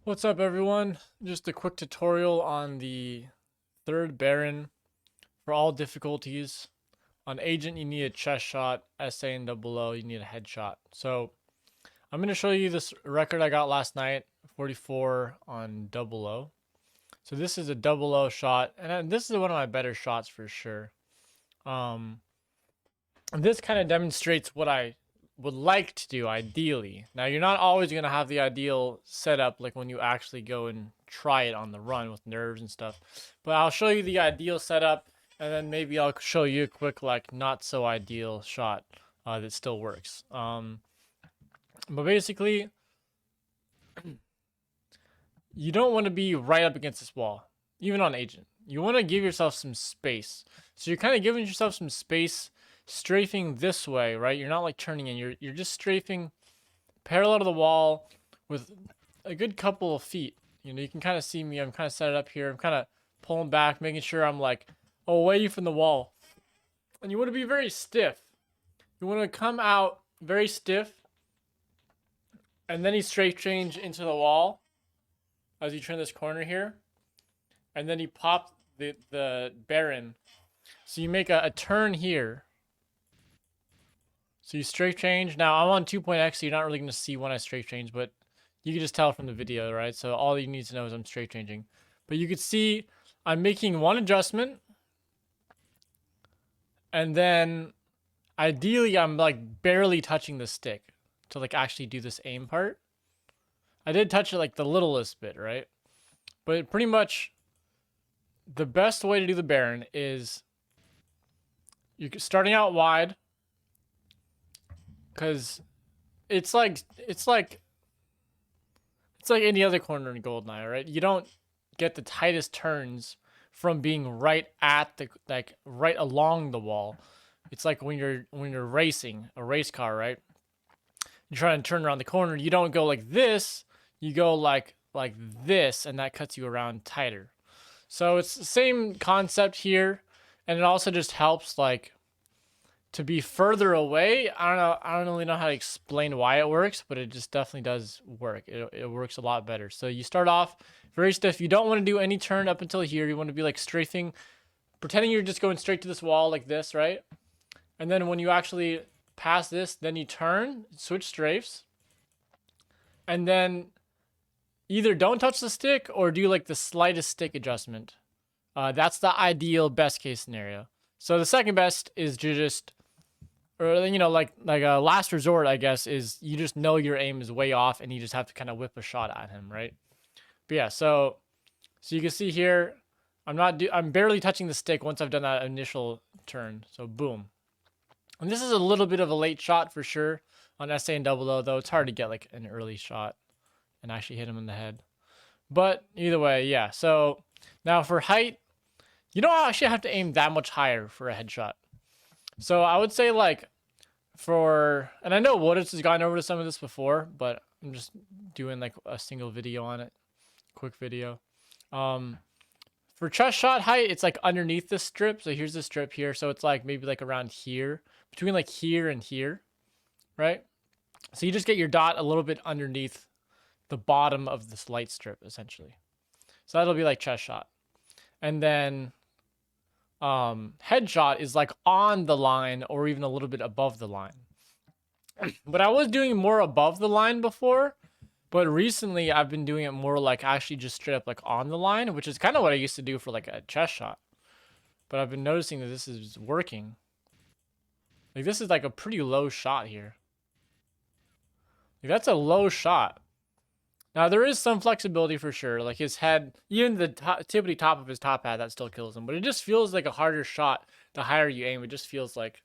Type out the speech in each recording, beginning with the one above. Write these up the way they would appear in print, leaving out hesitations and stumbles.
What's up, everyone? Just a quick tutorial on the third Baron for all difficulties. On Agent, you need a chest shot. SA and double O, you need a headshot. So I'm going to show you this record I got last night, 44 on double O. So this is a double O shot, and this is one of my better shots for sure. And this kind of demonstrates what I would like to do ideally. Now, you're not always going to have the ideal setup like when you actually go and try it on the run with nerves and stuff. But I'll show you the ideal setup, and then maybe I'll show you a quick like not so ideal shot that still works. But basically, you don't want to be right up against this wall, even on Agent. You want to give yourself some space. So you're kind of giving yourself some space, strafing this way, right? You're not like turning in. You're just strafing parallel to the wall with a good couple of feet. You know, you can kind of see me. I'm kind of set it up here. I'm kind of pulling back, making sure I'm like away from the wall. And you want to be very stiff. You want to come out very stiff, and then you strafe change into the wall as you turn this corner here, and then you pop the Baron. So you make a turn here. So you strafe change. Now I'm on 2.x, so you're not really going to see when I strafe change, but you can just tell from the video, right? So all you need to know is I'm strafe changing. But you could see I'm making one adjustment, and then ideally I'm like barely touching the stick to like actually do this aim part. I did touch it like the littlest bit, right? But pretty much the best way to do the Baron is you're starting out wide, because it's like any other corner in Goldeneye, right? You don't get the tightest turns from being right at the right along the wall. It's like when you're racing a race car, right? You're trying to turn around the corner. You don't go like this. You go like this, and that cuts you around tighter. So it's the same concept here, and it also just helps like to be further away. I don't really know how to explain why it works, but it just definitely does work. It works a lot better. So you start off very stiff. You don't want to do any turn up until here. You want to be like strafing, pretending you're just going straight to this wall like this, right? And then when you actually pass this, then you turn, switch strafes, and then either don't touch the stick or do like the slightest stick adjustment. That's the ideal best case scenario. So the second best is to just, or you know, like a last resort, I guess, is you just know your aim is way off and you just have to kind of whip a shot at him, right? But yeah, so you can see here, I'm barely touching the stick once I've done that initial turn. So boom. And this is a little bit of a late shot for sure on SA and double O, though it's hard to get like an early shot and actually hit him in the head. But either way, yeah. So now for height, you don't actually have to aim that much higher for a headshot. So I would say like and I know Wooditz has gone over to some of this before, but I'm just doing like a single video on it, quick video. For chest shot height, it's like underneath this strip. So here's the strip here. So it's like maybe like around here, between like here and here, right? So you just get your dot a little bit underneath the bottom of this light strip, essentially. So that'll be like chest shot. And then headshot is like on the line or even a little bit above the line. But I was doing more above the line before, but recently I've been doing it more like actually just straight up like on the line, which is kind of what I used to do for like a chest shot. But I've been noticing that this is working. Like this is like a pretty low shot here. Like that's a low shot. Now there is some flexibility for sure. Like his head, even the tippity top of his top hat, that still kills him. But it just feels like a harder shot the higher you aim. It just feels like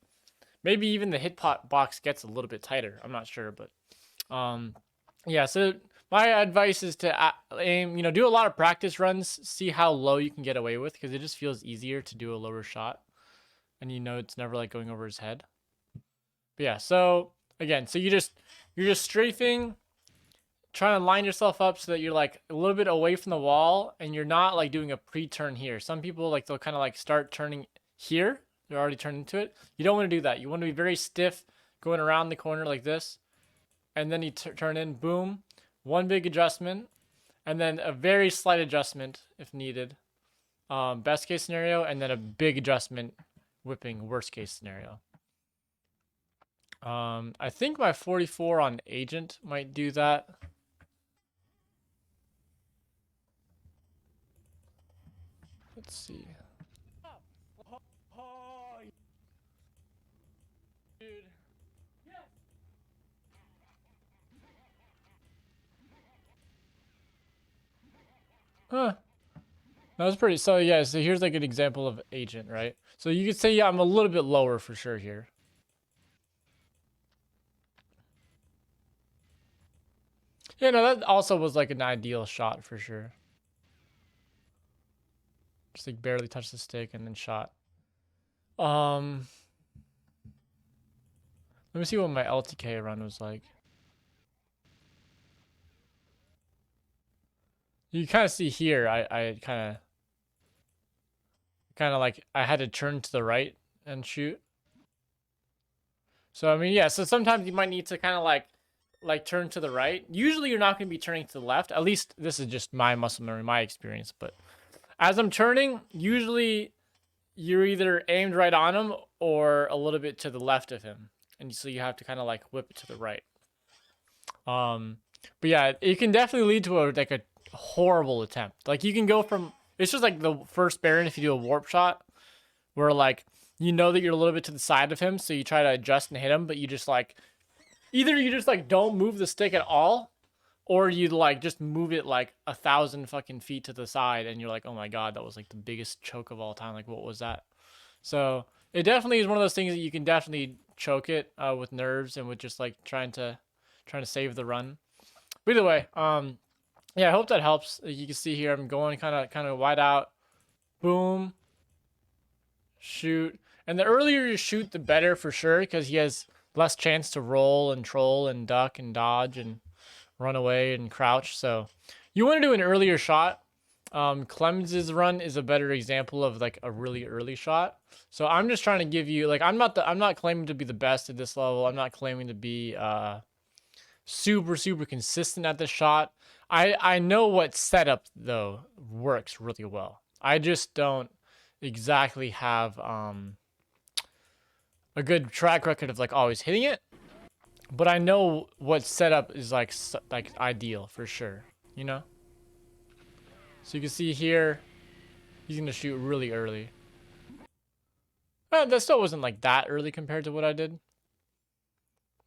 maybe even the hit pot box gets a little bit tighter. I'm not sure, but yeah. So my advice is to aim. You know, do a lot of practice runs. See how low you can get away with, because it just feels easier to do a lower shot, and you know it's never like going over his head. But yeah. So again, so you're just strafing, trying to line yourself up so that you're like a little bit away from the wall and you're not like doing a pre-turn here. Some people like they'll kind of like start turning here. They're already turned into it. You don't want to do that. You want to be very stiff going around the corner like this. And then you turn in, boom, one big adjustment. and then a very slight adjustment if needed. Best case scenario, and then a big adjustment, whipping worst case scenario. I think my 44 on agent might do that. Let's see. Dude. Huh. That was pretty. So yeah. So here's like an example of agent, right? So you could say, yeah, I'm a little bit lower for sure here. Yeah, no, that also was like an ideal shot for sure. Just like barely touch the stick and then shot. Let me see what my LTK run was like. You kind of see here, I kind of like I had to turn to the right and shoot. So I mean, yeah. So sometimes you might need to kind of like turn to the right. Usually you're not going to be turning to the left. At least this is just my muscle memory, my experience. But as I'm turning, usually you're either aimed right on him or a little bit to the left of him, and so you have to kind of like whip it to the right. But yeah, it can definitely lead to a horrible attempt. Like you can go from, it's just like the first Baron if you do a warp shot, where like you know that you're a little bit to the side of him, so you try to adjust and hit him, but you just like either you just like don't move the stick at all, or you like just move it like 1,000 fucking feet to the side, and you're like, oh my god, that was like the biggest choke of all time. Like what was that? So it definitely is one of those things that you can definitely choke it with nerves and with just like trying to save the run. But either way, yeah, I hope that helps. You can see here I'm going kind of wide out, boom, shoot, and the earlier you shoot, the better for sure, because he has less chance to roll and troll and duck and dodge and run away and crouch. So you want to do an earlier shot. Clems's run is a better example of like a really early shot. So I'm just trying to give you like I'm not claiming to be the best at this level. I'm not claiming to be super consistent at the shot. I know what setup though works really well. I just don't exactly have a good track record of like always hitting it, but I know what setup is like ideal for sure, you know? So you can see here he's going to shoot really early. That still wasn't like that early compared to what I did.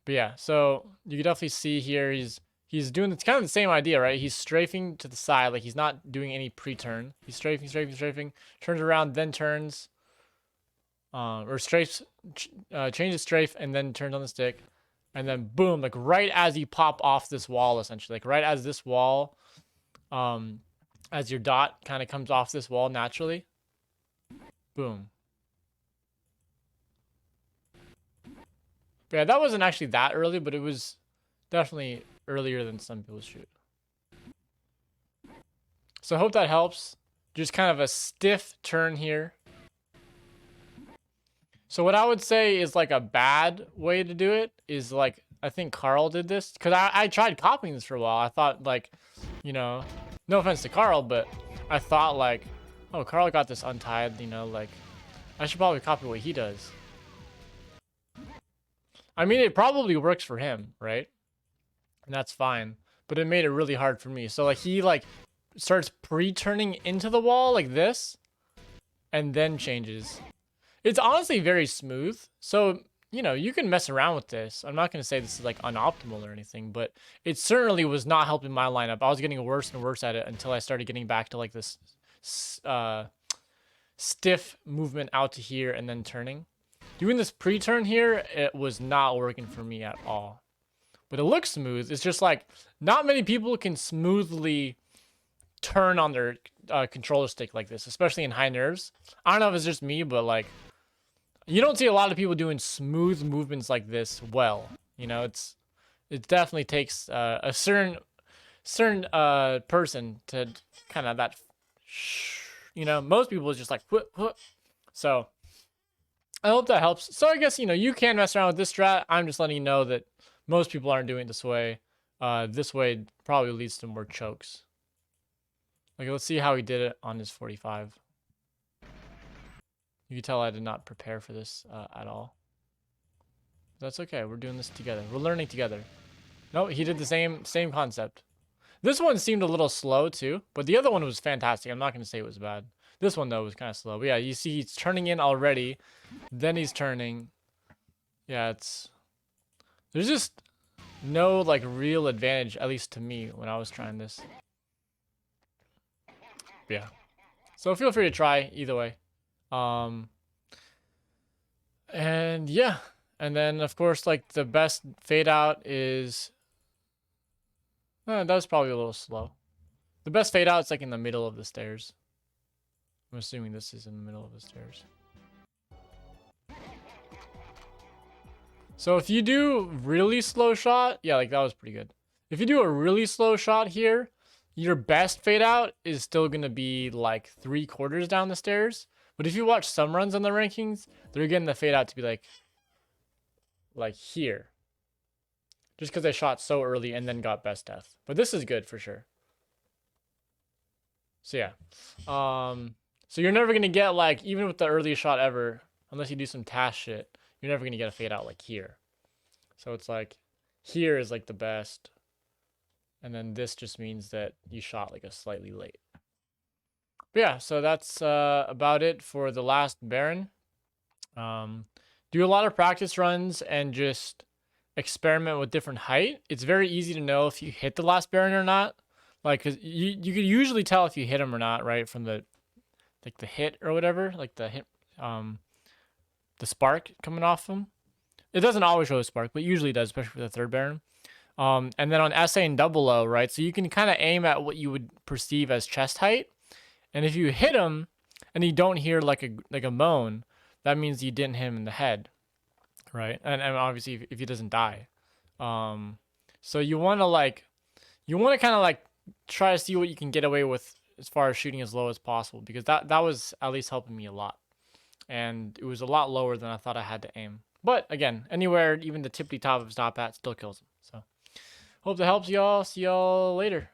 But yeah, so you can definitely see here he's doing it's kind of the same idea, right? He's strafing to the side, like he's not doing any pre-turn. He's strafing, turns around, then turns, or strafes, changes strafe, and then turns on the stick, and then boom, like right as you pop off this wall, essentially, like right as this wall, as your dot kind of comes off this wall naturally, boom. But yeah, that wasn't actually that early, but it was definitely earlier than some people shoot. So I hope that helps. Just kind of a stiff turn here. So what I would say is like a bad way to do it is like, I think Carl did this, because I tried copying this for a while. I thought like, you know, no offense to Carl, but I thought like, oh, Carl got this untied, you know, like I should probably copy what he does. I mean, it probably works for him, right? And that's fine. But it made it really hard for me. So like he like starts pre-turning into the wall like this, and then changes. It's honestly very smooth. So, you know, you can mess around with this. I'm not going to say this is like unoptimal or anything, but it certainly was not helping my lineup. I was getting worse and worse at it until I started getting back to like this stiff movement out to here and then turning. Doing this pre-turn here, it was not working for me at all. But it looks smooth. It's just like not many people can smoothly turn on their controller stick like this, especially in high nerves. I don't know if it's just me, but like you don't see a lot of people doing smooth movements like this well. You know, it definitely takes a certain person to kind of that. You know, most people is just like whoop, whoop. So I hope that helps. So I guess, you know, you can mess around with this strat. I'm just letting you know that most people aren't doing it this way. This way probably leads to more chokes. Like, let's see how he did it on his 45. You can tell I did not prepare for this at all. That's okay. We're doing this together. We're learning together. No, he did the same concept. This one seemed a little slow too, but the other one was fantastic. I'm not going to say it was bad. This one though was kind of slow. But yeah, you see he's turning in already. Then he's turning. Yeah, there's just no like real advantage, at least to me, when I was trying this. Yeah. So feel free to try either way. And yeah. And then of course like the best fade out is that was probably a little slow. The best fade out is like in the middle of the stairs. I'm assuming this is in the middle of the stairs. So if you do really slow shot, yeah, like that was pretty good. If you do a really slow shot here, your best fade out is still going to be like 3/4 down the stairs. But if you watch some runs on the rankings, they're getting the fade out to be like here. Just because they shot so early and then got best death. But this is good for sure. So yeah. So you're never going to get like, even with the earliest shot ever, unless you do some task shit, you're never going to get a fade out like here. So it's like, here is like the best. And then this just means that you shot like a slightly late. But yeah, so that's about it for the last Baron. Do a lot of practice runs and just experiment with different height. It's very easy to know if you hit the last Baron or not. Like, cause you could usually tell if you hit him or not, right? From the like the hit or whatever, like the hit, the spark coming off him. It doesn't always show a spark, but usually does, especially for the third Baron. And then on SA and double O, right? So you can kind of aim at what you would perceive as chest height. And if you hit him and you don't hear like a moan, that means you didn't hit him in the head, right? And obviously if he doesn't die. So you want to kind of like try to see what you can get away with as far as shooting as low as possible, because that was at least helping me a lot. And it was a lot lower than I thought I had to aim. But again, anywhere, even the tippity top of his top hat still kills him. So hope that helps y'all. See y'all later.